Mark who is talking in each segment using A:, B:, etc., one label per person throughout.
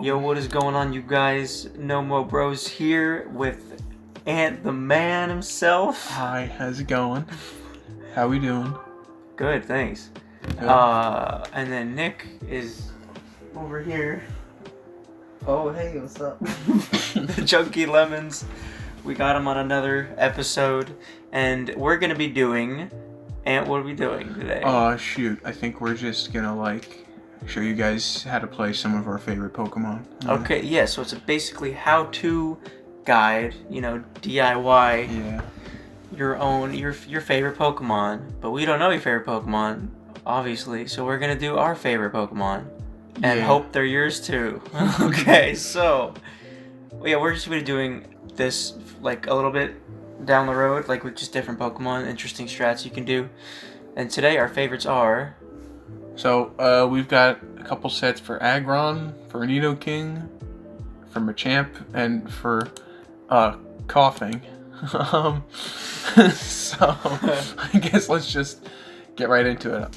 A: Yo, what is going on, you guys? No Mo Bros here with Ant the Man himself.
B: Hi, how's it going? How we doing?
A: Good, thanks.
B: Good.
A: And then Nick is over here.
C: Oh, hey, what's up?
A: The Chunky Lemons. We got him on another episode, and we're gonna be doing. Ant, what are we doing today?
B: Shoot. I think we're just gonna show you guys how to play some of our favorite Pokemon.
A: Okay, yeah. So it's basically how-to guide. You know, DIY.
B: Yeah.
A: Your favorite Pokemon, but we don't know your favorite Pokemon, obviously. So we're gonna do our favorite Pokemon, and hope they're yours too. Okay, so yeah, we're just gonna be doing this like a little bit down the road, like with just different Pokemon, interesting strats you can do. And today our favorites are.
B: So we've got a couple sets for Aggron, for Nidoking, for Machamp, and for Coughing. So I guess let's just get right into it.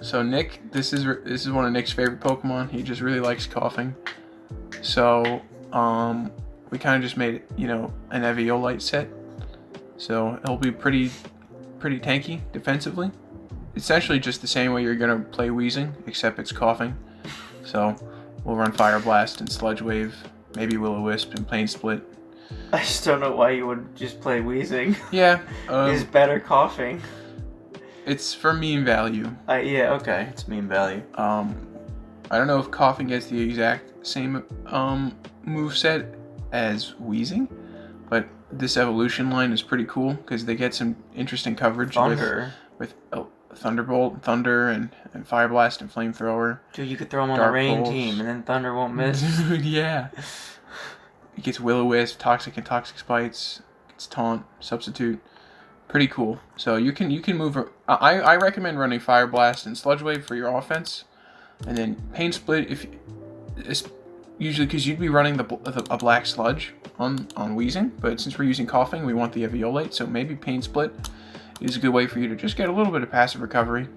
B: So Nick, this is one of Nick's favorite Pokemon. He just really likes Coughing. So we kind of just made an Eviolite set. So it'll be pretty tanky defensively. Essentially just the same way you're gonna play Weezing, except it's Coughing. So we'll run Fire Blast and Sludge Wave, maybe Will-O-Wisp and Plane Split.
A: I just don't know why you would just play Weezing.
B: Yeah.
A: Is better Coughing.
B: It's for meme value.
A: Yeah, okay, it's meme value.
B: I don't know if Coughing gets the exact same moveset as Weezing, but this evolution line is pretty cool because they get some interesting coverage with Thunderbolt, Thunder, and Fire Blast and Flamethrower.
A: Dude, you could throw them on
B: Dark
A: a rain
B: Pulse.
A: team and then Thunder won't miss.
B: Dude, yeah. It gets Will-O-Wisp, Toxic and Toxic Spites, gets Taunt, Substitute. Pretty cool. So you can move. I recommend running Fire Blast and Sludge Wave for your offense, and then Pain Split it's usually because you'd be running a Black Sludge on Weezing, but since we're using Coughing, we want the Eviolite, so maybe Pain Split is a good way for you to just get a little bit of passive recovery,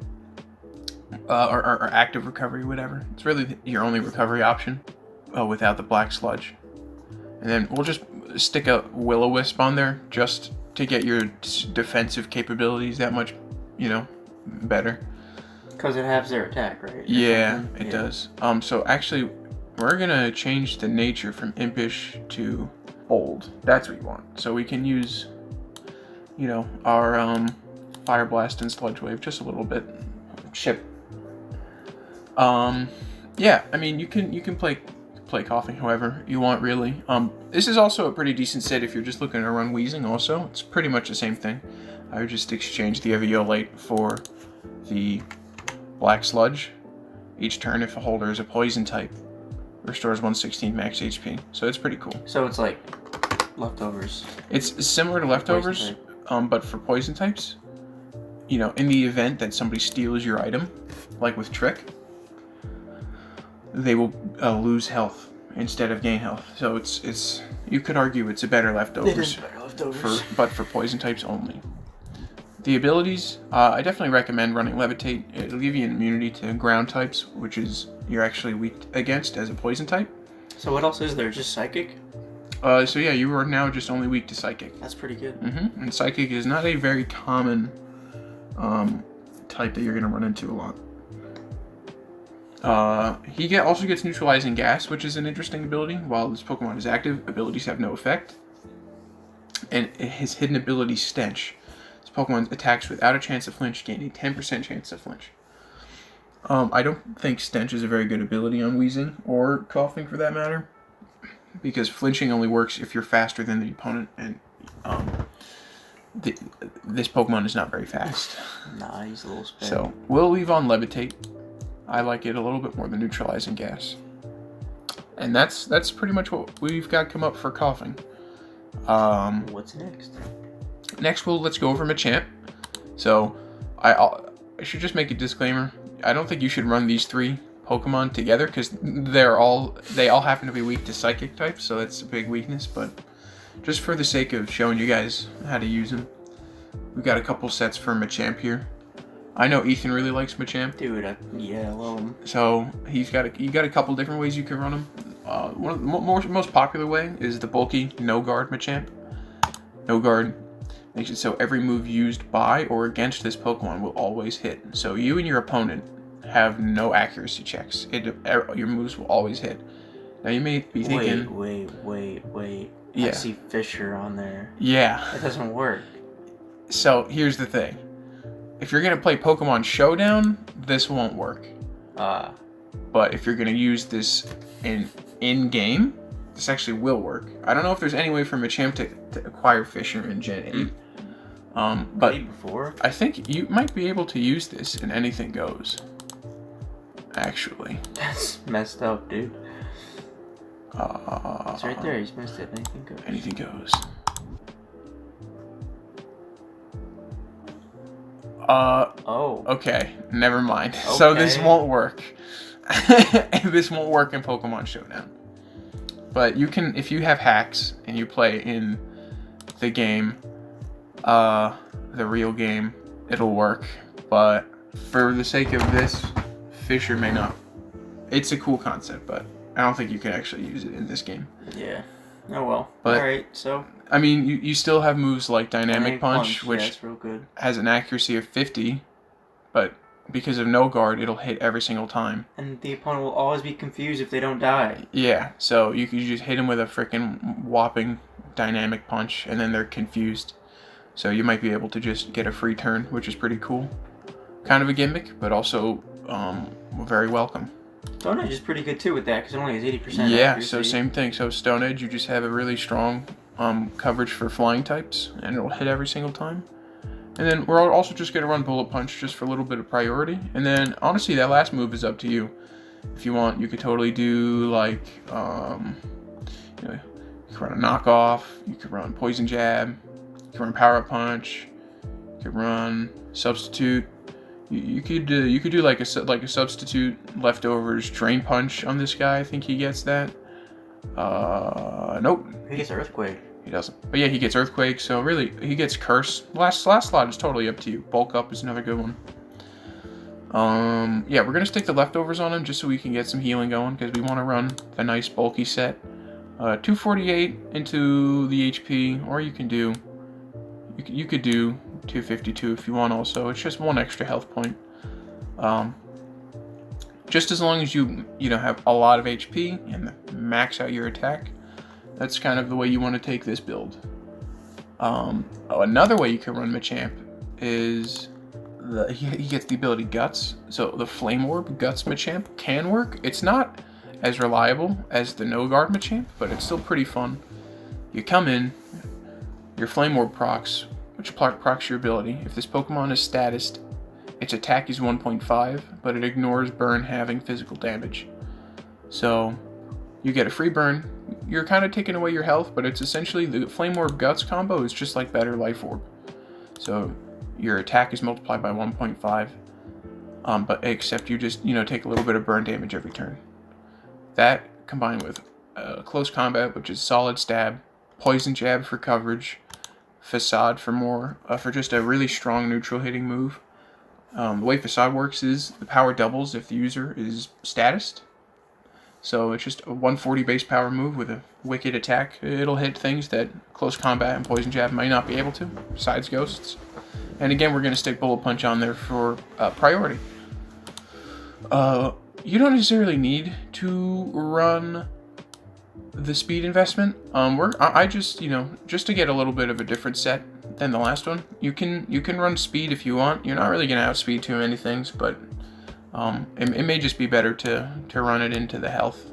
B: or active recovery, whatever. It's really your only recovery option without the Black Sludge. And then we'll just stick a Will-O-Wisp on there just to get your defensive capabilities that much, better.
A: Because it halves their attack, right?
B: Yeah, it does. So actually, we're gonna change the nature from Impish to Old. That's what we want. So we can use, our Fire Blast and Sludge Wave just a little bit. Chip. Yeah, I mean you can play Coughing however you want, really. This is also a pretty decent set if you're just looking to run Weezing also. It's pretty much the same thing. I would just exchange the Eviolite for the Black Sludge. Each turn, if a holder is a poison type, restores 1/16 max HP. So it's pretty cool.
A: So it's like leftovers.
B: It's similar to leftovers, but for poison types. In the event that somebody steals your item, like with Trick, they will lose health instead of gain health. So it's you could argue it's a better leftovers.
A: It is better leftovers.
B: But for poison types only. The abilities, I definitely recommend running Levitate. It'll give you immunity to ground types, which is you're actually weak against as a poison type.
A: So what else is there? Just Psychic?
B: So yeah, you are now just only weak to Psychic.
A: That's pretty good.
B: Mm-hmm. And Psychic is not a very common type that you're going to run into a lot. He also gets Neutralizing Gas, which is an interesting ability. While this Pokemon is active, abilities have no effect. And his hidden ability, Stench. This Pokemon attacks without a chance of flinch, gain a 10% chance of flinch. I don't think Stench is a very good ability on Weezing, or Coughing for that matter, because flinching only works if you're faster than the opponent, and this Pokemon is not very fast.
A: Nah, he's a little spin.
B: So we'll leave on Levitate. I like it a little bit more than Neutralizing Gas. And that's pretty much what we've got come up for Coughing.
A: What's next?
B: Next, let's go over Machamp. So I should just make a disclaimer. I don't think you should run these three Pokemon together because they all happen to be weak to Psychic types, so that's a big weakness. But just for the sake of showing you guys how to use them, we've got a couple sets for Machamp here. I know Ethan really likes Machamp.
A: Dude, yeah, I love him.
B: So you got a couple different ways you can run him. One of the most popular way is the bulky no guard Machamp. No guard makes it so every move used by or against this Pokemon will always hit. So you and your opponent have no accuracy checks. Your moves will always hit. Now you may be thinking,
A: wait.
B: Yeah.
A: I see Fisher on there.
B: Yeah.
A: That doesn't work.
B: So here's the thing. If you're gonna play Pokemon Showdown, this won't work. But if you're gonna use this in game, this actually will work. I don't know if there's any way for Machamp to acquire Fisher in Gen 8. But
A: before?
B: I think you might be able to use this in Anything Goes. Actually.
A: That's messed up, dude. It's right there. He's missed it. Anything goes.
B: Anything Goes.
A: Oh.
B: Okay. Never mind. Okay. So this won't work. This won't work in Pokemon Showdown. But you can, if you have hacks and you play in the game, the real game, it'll work. But for the sake of this, Fisher may not. It's a cool concept, but I don't think you can actually use it in this game.
A: Yeah. Oh well.
B: But,
A: alright, so.
B: I mean, you still have moves like Dynamic Punch, which
A: that's real good.
B: has an accuracy of 50, but because of no guard, it'll hit every single time.
A: And the opponent will always be confused if they don't die.
B: Yeah, so you can just hit them with a freaking whopping Dynamic Punch, and then they're confused. So you might be able to just get a free turn, which is pretty cool. Kind of a gimmick, but also very welcome.
A: Stone Edge is pretty good too with that, because it only has 80%
B: Yeah,
A: accuracy.
B: so same thing. So Stone Edge, you just have a really strong coverage for flying types, and it'll hit every single time. And then we're also just going to run Bullet Punch just for a little bit of priority. And then, honestly, that last move is up to you. If you want, you could totally do, like, you could run a Knockoff, you could run Poison Jab, you could run Power Up Punch, you could run Substitute. You could do like a substitute leftovers Drain Punch on this guy. I think he gets that. Nope.
A: He gets Earthquake.
B: He doesn't. But yeah, he gets Earthquake. So really, he gets Curse. Last slot is totally up to you. Bulk Up is another good one. Yeah, we're gonna stick the leftovers on him just so we can get some healing going because we want to run the nice bulky set. 248 into the HP, or you can do. You could do 252 if you want also. It's just one extra health point. Just as long as you have a lot of HP and max out your attack, that's kind of the way you want to take this build. Another way you can run Machamp is he gets the ability Guts. So the Flame Orb Guts Machamp can work. It's not as reliable as the No Guard Machamp, but it's still pretty fun. You come in, your Flame Orb procs, which procs your ability. If this Pokemon is statused, its attack is 1.5, but it ignores burn having physical damage. So you get a free burn. You're kind of taking away your health, but it's essentially the Flame Orb Guts combo is just like Better Life Orb. So your attack is multiplied by 1.5, but except you just take a little bit of burn damage every turn. That combined with Close Combat, which is Solid Stab, Poison Jab for coverage, Facade for just a really strong neutral hitting move. The way Facade works is the power doubles if the user is statused. So it's just a 140 base power move with a wicked attack. It'll hit things that Close Combat and Poison Jab might not be able to, besides Ghosts. And again, we're going to stick Bullet Punch on there for priority. You don't necessarily need to run the speed investment. I just just to get a little bit of a different set than the last one. You can run speed if you want. You're not really gonna outspeed too many things, but it may just be better to run it into the health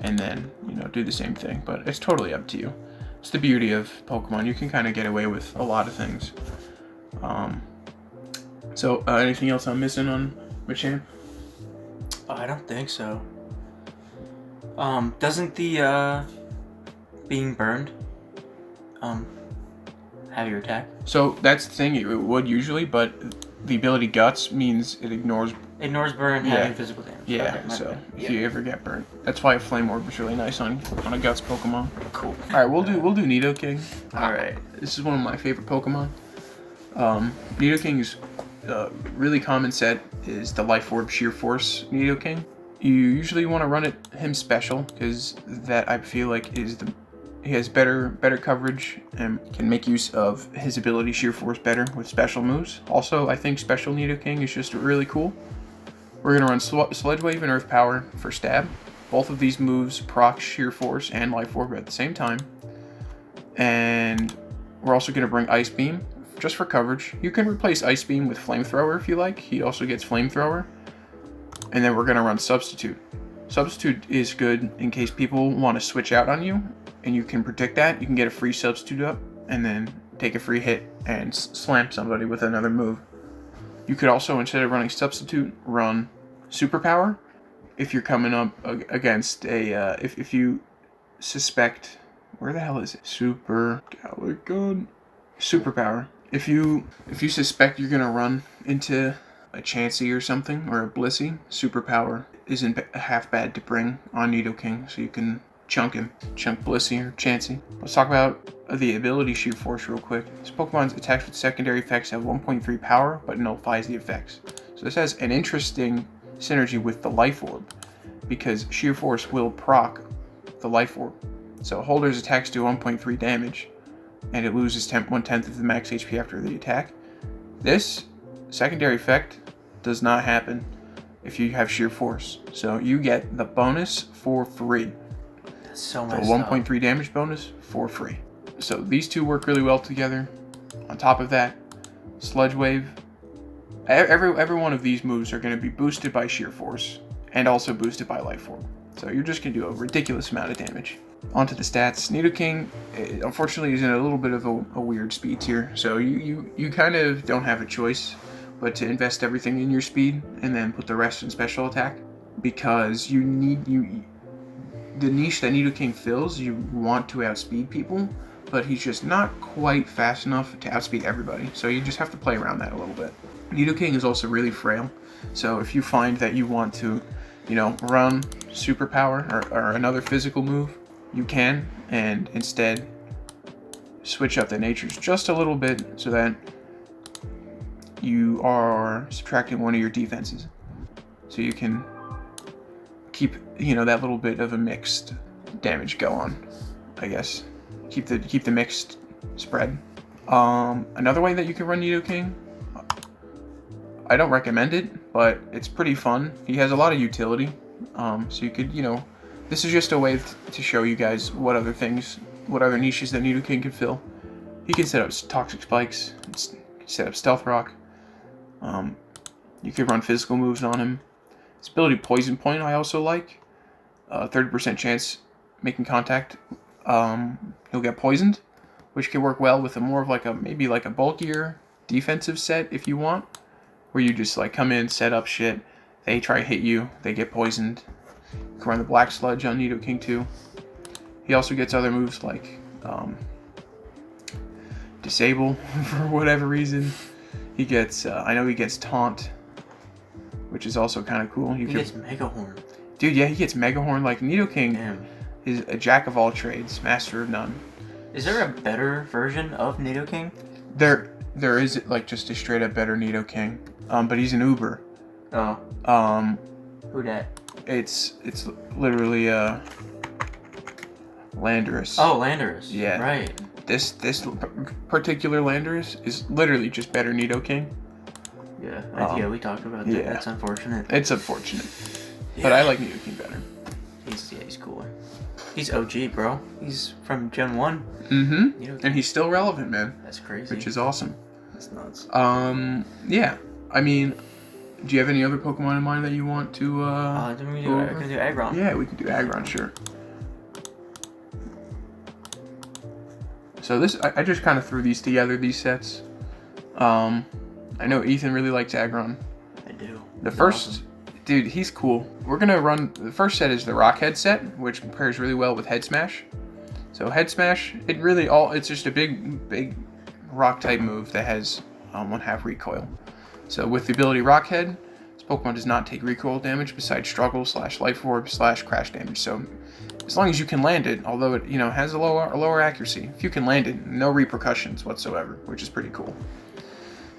B: and then do the same thing. But it's totally up to you. It's the beauty of Pokemon. You can kind of get away with a lot of things. So anything else I'm missing on Machamp?
A: I don't think so. Doesn't the being burned have your attack?
B: So that's the thing, it would usually, but the ability Guts means it ignores
A: burn having physical damage.
B: Yeah, okay, so if you ever get burnt, that's why a Flame Orb is really nice on a Guts Pokemon.
A: Cool.
B: All right, we'll do Nidoking.
A: All right,
B: this is one of my favorite Pokemon. Nidoking's really common set is the Life Orb Sheer Force Nidoking. You usually want to run it him special because that I feel like he has better coverage and can make use of his ability Sheer Force better with special moves. Also, I think Special Nidoking is just really cool. We're going to run Sludge Wave and Earth Power for stab. Both of these moves proc Sheer Force and Life Orb at the same time. And we're also going to bring Ice Beam just for coverage. You can replace Ice Beam with Flamethrower if you like. He also gets Flamethrower. And then we're going to run Substitute. Substitute is good in case people want to switch out on you, and you can predict that. You can get a free Substitute up, and then take a free hit and slam somebody with another move. You could also, instead of running Substitute, run Superpower. If you're coming up against a, if you suspect, where the hell is it? Superpower. If you suspect you're gonna run into a Chansey or something, or a Blissey, Superpower isn't half bad to bring on Nidoking, so you can chunk him. Chunk Blissey or Chansey. Let's talk about the ability Sheer Force real quick. This Pokemon's attacks with secondary effects have 1.3 power, but nullifies the effects. So this has an interesting synergy with the Life Orb, because Sheer Force will proc the Life Orb. So Holder's attacks do 1.3 damage, and it loses 1/10 of the max HP after the attack. This secondary effect does not happen if you have Sheer Force. So you get the bonus for free.
A: That's so
B: The
A: messed
B: 1.3
A: up.
B: damage bonus for free. So these two work really well together. On top of that, Sludge Wave. Every one of these moves are going to be boosted by Sheer Force and also boosted by Life Orb. So you're just going to do a ridiculous amount of damage. Onto the stats. Nidoking, unfortunately, is in a little bit of a weird speed tier. So you kind of don't have a choice but to invest everything in your speed and then put the rest in special attack, because the niche that Nidoking fills, you want to outspeed people, but he's just not quite fast enough to outspeed everybody. So you just have to play around that a little bit. Nidoking is also really frail. So if you find that you want to, run Superpower or another physical move, you can, and instead switch up the natures just a little bit so that you are subtracting one of your defenses. So you can keep, that little bit of a mixed damage go on, I guess. Keep the mixed spread. Another way that you can run Nidoking, I don't recommend it, but it's pretty fun. He has a lot of utility. So you could, this is just a way to show you guys what other niches that Nidoking can fill. He can set up Toxic Spikes, set up Stealth Rock. You could run physical moves on him. His ability Poison Point I also like. 30% chance making contact. He'll get poisoned, which can work well with more of maybe a bulkier defensive set if you want, where you just come in, set up shit. They try to hit you, they get poisoned. You can run the Black Sludge on Nidoking too. He also gets other moves like Disable for whatever reason. He gets, I know he gets Taunt, which is also kind of cool.
A: He gets Mega Horn.
B: Dude, yeah, he gets Mega Horn. Nidoking is a jack of all trades, master of none.
A: Is there a better version of Nidoking?
B: There is just a straight up better Nidoking, but he's an Uber.
A: Oh. Who dat?
B: It's literally Landorus.
A: Oh, Landorus.
B: Yeah.
A: Right.
B: This particular Landorus is literally just better Nidoking.
A: Yeah, we talked about that. Yeah. That's unfortunate.
B: It's unfortunate. Yeah. But I like Nidoking better.
A: He's cooler. He's OG, bro. He's from Gen 1.
B: Mm-hmm. And he's still relevant, man.
A: That's crazy.
B: Which is awesome.
A: That's nuts.
B: Yeah. I mean, do you have any other Pokemon in mind that you want to,
A: do we do Aggron?
B: Yeah, we can do Aggron, sure. So I just kind of threw these together, these sets. I know Ethan really likes Aggron.
A: I do.
B: The first, dude, he's cool. We're gonna run, the first set is the Rock Head set, which pairs really well with Head Smash. So Head Smash, it's just a big rock type move that has 1/2 recoil. So with the ability Rock Head, this Pokemon does not take recoil damage besides Struggle / Life Orb / Crash damage. So as long as you can land it, although it has a lower accuracy, if you can land it, no repercussions whatsoever, which is pretty cool.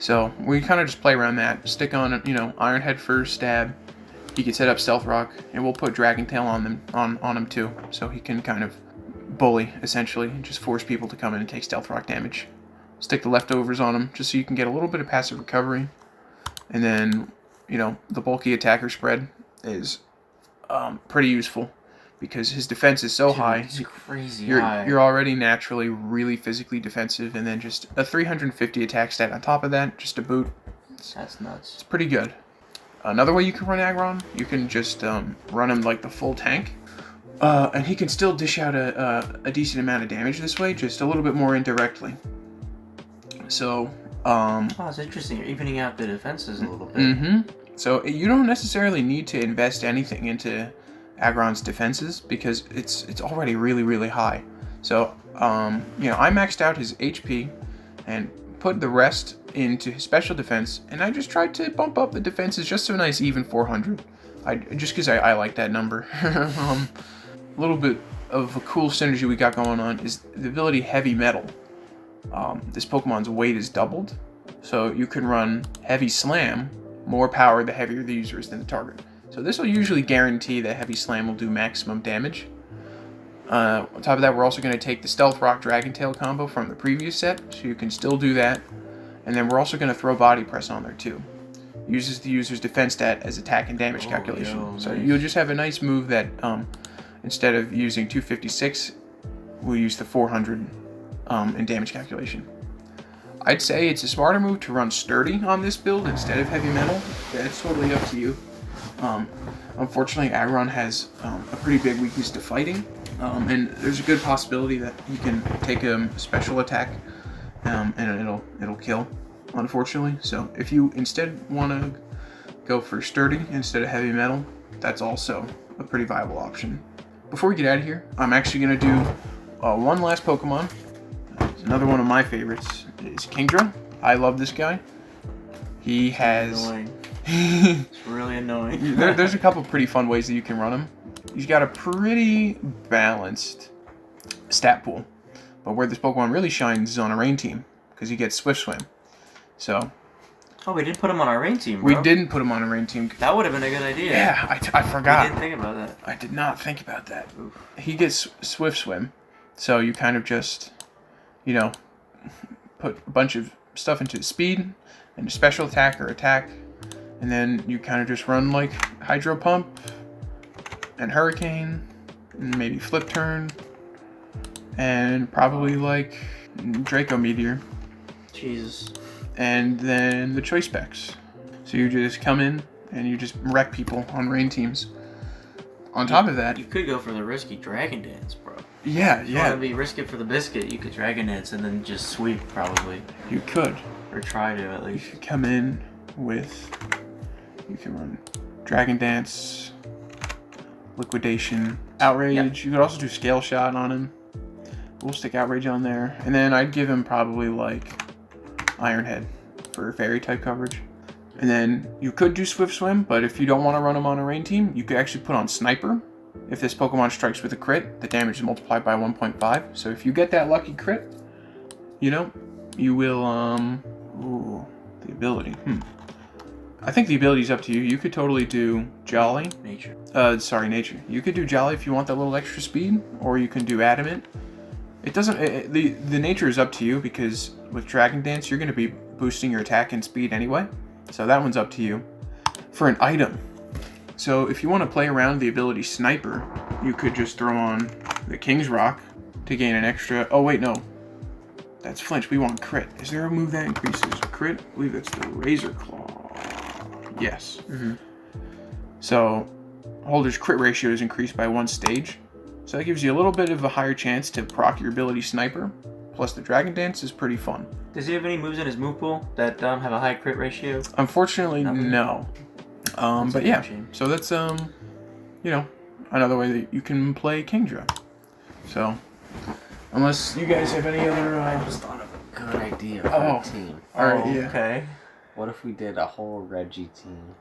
B: So we kind of just play around that. Stick on, Iron Head first, stab. He can set up Stealth Rock, and we'll put Dragon Tail on him too, so he can kind of bully, essentially, and just force people to come in and take Stealth Rock damage. Stick the leftovers on him, just so you can get a little bit of passive recovery. And then, the bulky attacker spread is pretty useful, because his defense is so high.
A: It's crazy
B: high. You're already naturally really physically defensive, and then just a 350 attack stat on top of that, just to boot.
A: That's nuts.
B: It's pretty good. Another way you can run Aggron, you can just run him like the full tank. And he can still dish out a decent amount of damage this way, just a little bit more indirectly. So,
A: oh, it's interesting. You're evening out the defenses a little bit.
B: Mm-hmm. So you don't necessarily need to invest anything into Aggron's defenses, because it's already really, really high. So, I maxed out his HP and put the rest into his special defense, and I just tried to bump up the defenses just to a nice even 400. Just because I like that number. A little bit of a cool synergy we got going on is the ability Heavy Metal. This Pokemon's weight is doubled, so you can run Heavy Slam, more power the heavier the user is than the target. So this will usually guarantee that Heavy Slam will do maximum damage. On top of that, we're also going to take the Stealth Rock Dragon Tail combo from the previous set, so you can still do that. And then we're also going to throw Body Press on there too. Uses the user's defense stat as attack and damage calculation. So
A: nice.
B: You'll just have a nice move that instead of using 256, we'll use the 400 in damage calculation. I'd say it's a smarter move to run Sturdy on this build instead of Heavy Metal. That's totally up to you. Unfortunately, Aggron has a pretty big weakness to fighting, and there's a good possibility that you can take a special attack and it'll kill, unfortunately. So if you instead want to go for Sturdy instead of Heavy Metal, that's also a pretty viable option. Before we get out of here, I'm actually going to do one last Pokemon. Another one of my favorites is Kingdra. I love this guy. He has...
A: Annoying. It's really annoying.
B: There's a couple pretty fun ways that you can run him. He's got a pretty balanced stat pool. But where this Pokemon really shines is on a rain team, because he gets Swift Swim. So...
A: Oh, we didn't put him on our rain team, bro.
B: We didn't put him on a rain team.
A: That would have been a good idea.
B: Yeah, I forgot.
A: I didn't think about that.
B: I did not think about that.
A: Oof.
B: He gets Swift Swim, so you kind of just, put a bunch of stuff into speed and a special attack or attack, and then you kind of just run like Hydro Pump and Hurricane and maybe Flip Turn and probably like Draco Meteor.
A: Jesus.
B: And then the choice specs. So you just come in and you just wreck people on rain teams. On top of that,
A: you could go for the risky Dragon Dance, bro.
B: Yeah.
A: If you want to be risk it for the biscuit, you could Dragon Dance and then just sweep, probably.
B: You could.
A: Or try to, at
B: You
A: least.
B: could come in with... You can run Dragon Dance, Liquidation, Outrage.
A: Yep.
B: You could also do Scale Shot on him. We'll stick Outrage on there. And then I'd give him probably like Iron Head for Fairy type coverage. And then you could do Swift Swim, but if you don't want to run him on a rain team, you could actually put on Sniper. If this Pokemon strikes with a crit, the damage is multiplied by 1.5. So if you get that lucky crit, you will, the ability. I think the ability's up to you. You could totally do Jolly.
A: Nature.
B: Nature. You could do Jolly if you want that little extra speed, or you can do Adamant. It doesn't, the nature is up to you, because with Dragon Dance, you're going to be boosting your attack and speed anyway. So that one's up to you. For an item, so if you want to play around the ability Sniper, you could just throw on the King's Rock to gain an extra... Oh, wait, no. That's Flinch. We want Crit. Is there a move that increases Crit? I believe it's the Razor Claw. Yes.
A: Mm-hmm.
B: So, Holder's crit ratio is increased by 1 stage. So that gives you a little bit of a higher chance to proc your ability Sniper. Plus the Dragon Dance is pretty fun.
A: Does he have any moves in his move pool that have a high crit ratio?
B: Unfortunately, no. But yeah, so that's, another way that you can play Kingdra. So, unless you guys have any other...
C: I just thought of a good idea for a team.
B: Alright, yeah.
A: Okay.
C: What if we did a whole Reggie team?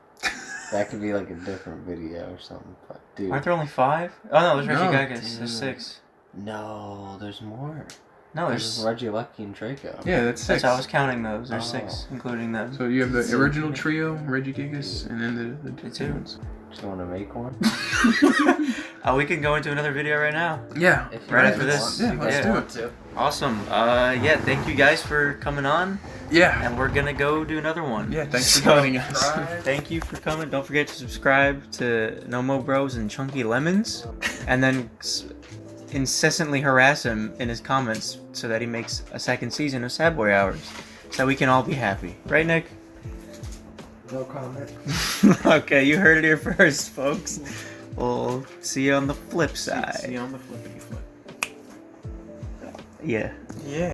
C: That could be like a different video or something. But dude,
A: Aren't there only 5? Oh no, there's
B: No,
A: Regigigas.
C: dude.
A: There's 6.
C: no, there's more.
A: No,
C: There's
A: there's.
C: Reggie, Lucky, and Draco.
B: Yeah, that's 6.
A: That's how I was counting those. There's
C: Oh.
A: 6, including them.
B: So you have the original trio, Reggie Gigas, and then the
A: The
B: two
A: two.
B: ones.
C: Do you want to make one?
A: We can go into another video right now.
B: Yeah.
C: If you
A: Right
C: guys
A: after this.
C: want,
B: Yeah, let's
C: you guys
B: do
C: want
B: it.
C: to.
A: Awesome. Yeah, thank you guys for coming on,
B: Yeah.
A: and we're gonna go do another one.
B: Yeah, thanks for
A: So,
B: joining us.
A: Thank you for coming. Don't forget to subscribe to No Mo Bros and Chunky Lemons, and then incessantly harass him in his comments so that he makes a second season of Sad Boy Hours, so we can all be happy. Right, Nick?
C: No comment.
A: Okay, you heard it here first, folks. We'll see you on the flip side.
B: See you on the flippity flip.
A: Yeah.
B: Yeah.